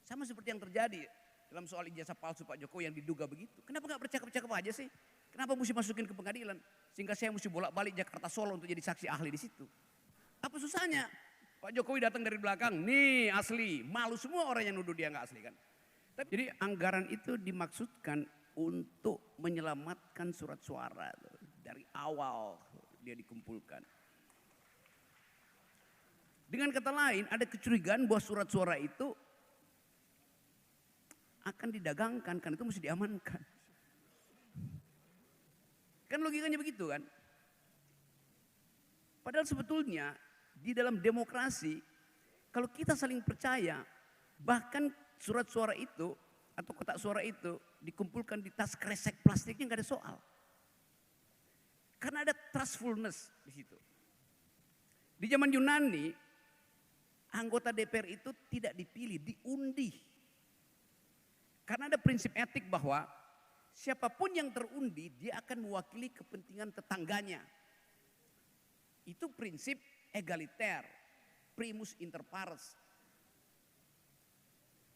Sama seperti yang terjadi dalam soal ijazah palsu Pak Jokowi yang diduga begitu. Kenapa nggak bercakap-cakap aja sih? Kenapa mesti masukin ke pengadilan? Sehingga saya mesti bolak-balik Jakarta Solo untuk jadi saksi ahli di situ. Apa susahnya? Pak Jokowi datang dari belakang, nih asli. Malu semua orang yang nuduh dia nggak asli kan. Jadi anggaran itu dimaksudkan untuk menyelamatkan surat suara. Dari awal dia dikumpulkan. Dengan kata lain ada kecurigaan bahwa surat suara itu akan didagangkan, karena itu mesti diamankan. Kan logikanya begitu kan. Padahal sebetulnya di dalam demokrasi, kalau kita saling percaya, bahkan surat suara itu atau kotak suara itu dikumpulkan di tas kresek plastiknya nggak ada soal. Karena ada trustfulness di situ. Di zaman Yunani, anggota DPR itu tidak dipilih, diundi. Karena ada prinsip etik bahwa siapapun yang terundi, dia akan mewakili kepentingan tetangganya. Itu prinsip egaliter, primus inter pares.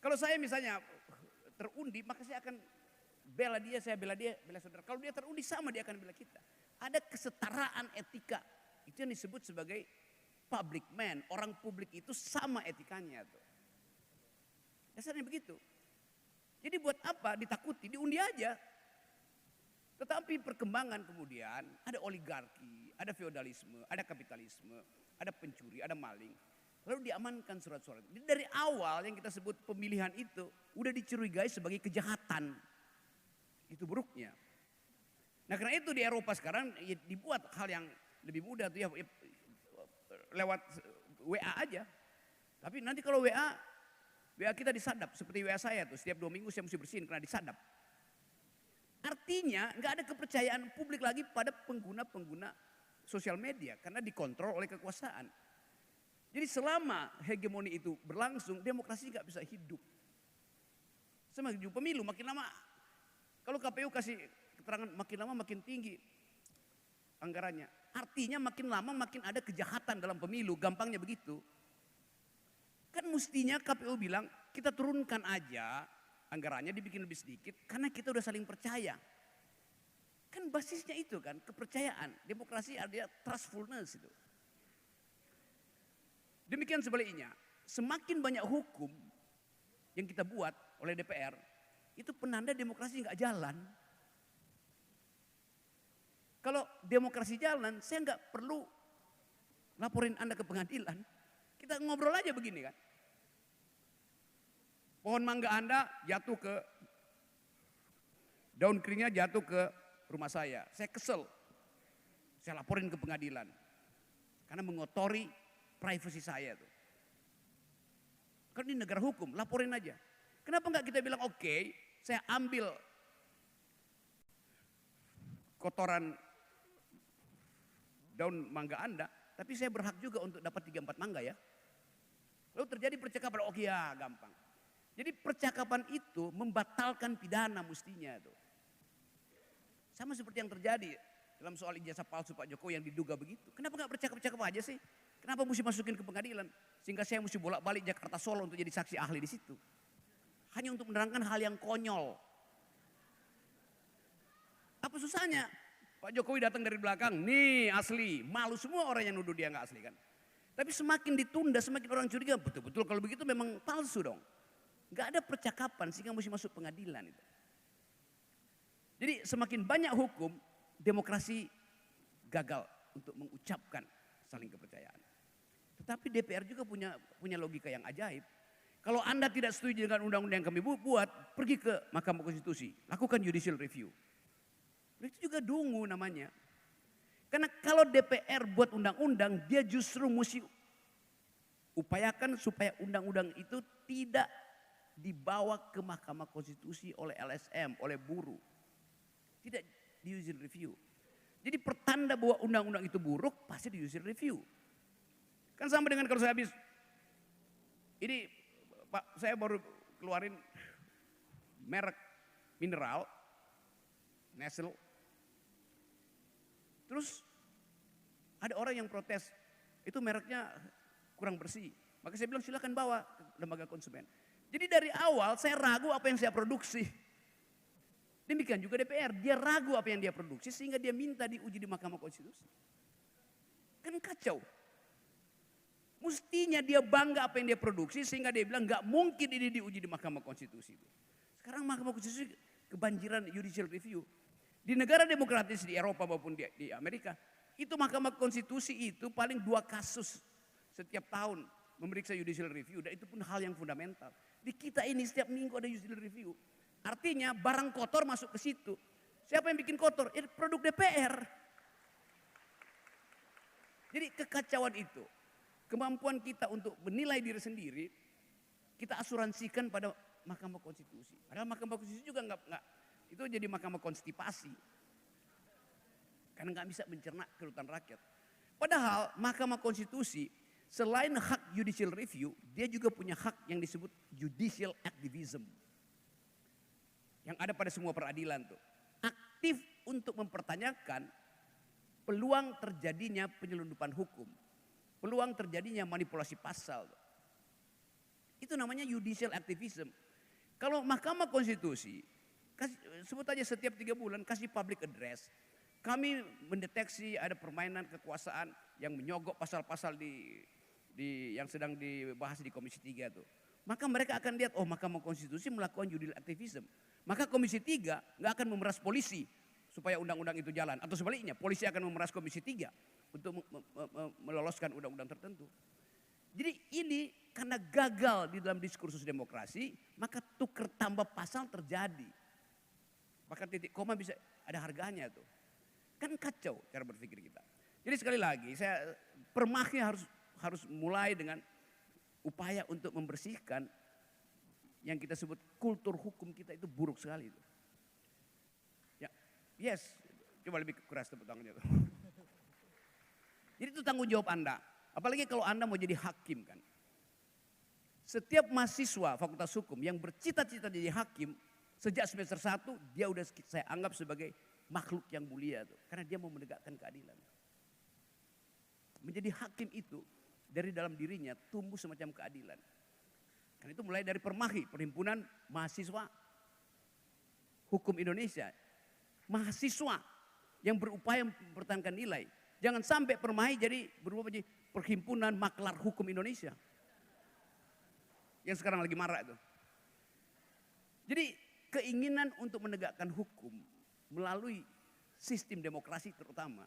Kalau saya misalnya terundi, maka saya akan bela dia, saya bela dia, bela saudara. Kalau dia terundi sama, dia akan bela kita. Ada kesetaraan etika, itu yang disebut sebagai public man. Orang publik itu sama etikanya tuh. Dasarnya begitu. Jadi buat apa ditakuti, diundi aja. Tetapi perkembangan kemudian ada oligarki, ada feodalisme, ada kapitalisme, ada pencuri, ada maling. Lalu diamankan surat-surat. Jadi dari awal yang kita sebut pemilihan itu udah dicurigai sebagai kejahatan. Itu buruknya. Nah karena itu di Eropa sekarang ya dibuat hal yang lebih mudah tuh ya lewat WA aja. Tapi nanti kalau WA kita disadap seperti WA saya tuh setiap 2 minggu saya mesti bersihin karena disadap. Artinya nggak ada kepercayaan publik lagi pada pengguna-pengguna sosial media karena dikontrol oleh kekuasaan. Jadi selama hegemoni itu berlangsung, demokrasi nggak bisa hidup. Sama juga pemilu makin lama, kalau KPU kasih keterangan makin lama makin tinggi anggarannya. Artinya makin lama makin ada kejahatan dalam pemilu, gampangnya begitu. Kan mestinya KPU bilang kita turunkan aja anggarannya dibikin lebih sedikit karena kita udah saling percaya. Kan basisnya itu kan kepercayaan. Demokrasi ada trustfulness itu. Demikian sebaliknya, semakin banyak hukum yang kita buat oleh DPR, itu penanda demokrasi nggak jalan. Kalau demokrasi jalan, saya nggak perlu laporin Anda ke pengadilan. Kita ngobrol aja begini kan. Pohon mangga Anda jatuh ke, daun keringnya jatuh ke rumah saya. Saya kesel, saya laporin ke pengadilan. Karena mengotori privasi saya tuh. Kan ini negara hukum, laporin aja. Kenapa nggak kita bilang oke, saya ambil kotoran daun mangga Anda, tapi saya berhak juga untuk dapat 3-4 mangga ya. Lalu terjadi percakapan, oke ya gampang. Jadi percakapan itu membatalkan pidana mestinya tuh. Sama seperti yang terjadi dalam soal ijazah palsu Pak Jokowi yang diduga begitu. Kenapa nggak bercakap-cakap aja sih? Kenapa mesti masukin ke pengadilan? Sehingga saya mesti bolak-balik Jakarta Solo untuk jadi saksi ahli di situ. Hanya untuk menerangkan hal yang konyol. Apa susahnya? Pak Jokowi datang dari belakang, nih asli. Malu semua orang yang nuduh dia nggak asli kan. Tapi semakin ditunda, semakin orang curiga. Betul-betul kalau begitu memang palsu dong. Nggak ada percakapan sehingga mesti masuk pengadilan itu. Jadi semakin banyak hukum, demokrasi gagal untuk mengucapkan saling kepercayaan. Tetapi DPR juga punya logika yang ajaib. Kalau Anda tidak setuju dengan undang-undang yang kami buat, pergi ke Mahkamah Konstitusi, lakukan judicial review. Itu juga dungu namanya. Karena kalau DPR buat undang-undang, dia justru mesti upayakan supaya undang-undang itu tidak dibawa ke Mahkamah Konstitusi oleh LSM, oleh buruh. Tidak di judicial review. Jadi pertanda bahwa undang-undang itu buruk pasti di judicial review. Kan sama dengan kalau saya habis, ini Pak saya baru keluarin merek mineral, Nestle. Terus ada orang yang protes, itu mereknya kurang bersih. Maka saya bilang silakan bawa ke lembaga konsumen. Jadi dari awal saya ragu apa yang saya produksi. Demikian juga DPR, dia ragu apa yang dia produksi sehingga dia minta diuji di Mahkamah Konstitusi. Kan kacau. Mestinya dia bangga apa yang dia produksi sehingga dia bilang nggak mungkin ini diuji di Mahkamah Konstitusi. Sekarang Mahkamah Konstitusi kebanjiran judicial review. Di negara demokratis di Eropa maupun di Amerika, itu Mahkamah Konstitusi itu paling 2 kasus setiap tahun memeriksa judicial review, dan itu pun hal yang fundamental. Di kita ini setiap minggu ada judicial review. Artinya barang kotor masuk ke situ. Siapa yang bikin kotor? Produk DPR. Jadi kekacauan itu, kemampuan kita untuk menilai diri sendiri, kita asuransikan pada Mahkamah Konstitusi. Padahal Mahkamah Konstitusi juga nggak itu jadi mahkamah konstipasi. Karena nggak bisa mencerna kedaulatan rakyat. Padahal Mahkamah Konstitusi selain hak judicial review, dia juga punya hak yang disebut judicial activism. Yang ada pada semua peradilan tuh. Aktif untuk mempertanyakan peluang terjadinya penyelundupan hukum. Peluang terjadinya manipulasi pasal. Itu namanya judicial activism. Kalau Mahkamah Konstitusi, sebut aja setiap 3 bulan kasih public address. Kami mendeteksi ada permainan kekuasaan yang menyogok pasal-pasal yang sedang dibahas di Komisi 3 tuh. Maka mereka akan lihat, oh Mahkamah Konstitusi melakukan judicial activism. Maka Komisi 3 nggak akan memeras polisi supaya undang-undang itu jalan. Atau sebaliknya, polisi akan memeras Komisi 3 untuk meloloskan undang-undang tertentu. Jadi ini karena gagal di dalam diskursus demokrasi, maka tuker tambah pasal terjadi. Bahkan titik koma bisa ada harganya tuh. Kan kacau cara berpikir kita. Jadi sekali lagi, permahnya harus mulai dengan upaya untuk membersihkan yang kita sebut kultur hukum kita itu buruk sekali itu. Ya, yes, coba lebih keras tepuk tangannya tuh. Jadi itu tanggung jawab Anda. Apalagi kalau Anda mau jadi hakim kan. Setiap mahasiswa fakultas hukum yang bercita-cita jadi hakim, sejak semester 1 dia udah saya anggap sebagai makhluk yang mulia tuh. Karena dia mau menegakkan keadilan. Menjadi hakim itu dari dalam dirinya tumbuh semacam keadilan. Karena itu mulai dari Permahi, Perhimpunan Mahasiswa Hukum Indonesia. Mahasiswa yang berupaya mempertahankan nilai. Jangan sampai Permahi jadi berubah menjadi Perhimpunan Maklar Hukum Indonesia. Yang sekarang lagi marak itu. Jadi keinginan untuk menegakkan hukum melalui sistem demokrasi terutama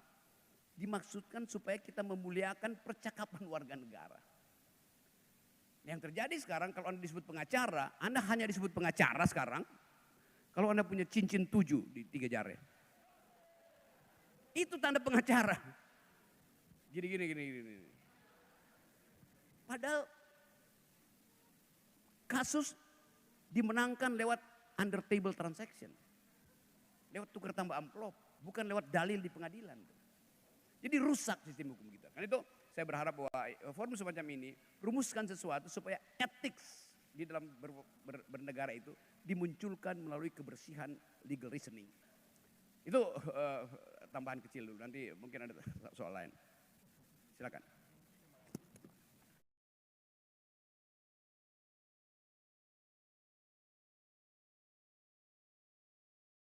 dimaksudkan supaya kita memuliakan percakapan warga negara. Yang terjadi sekarang kalau Anda disebut pengacara, Anda hanya disebut pengacara sekarang kalau Anda punya cincin 7 di 3 jari. Itu tanda pengacara. Gini. Padahal kasus dimenangkan lewat under table transaction. Lewat tukar tambah amplop, bukan lewat dalil di pengadilan. Jadi rusak sistem hukum kita. Karena itu saya berharap bahwa forum semacam ini rumuskan sesuatu supaya etik di dalam bernegara itu dimunculkan melalui kebersihan legal reasoning. Itu tambahan kecil dulu, nanti mungkin ada soal lain. Silakan.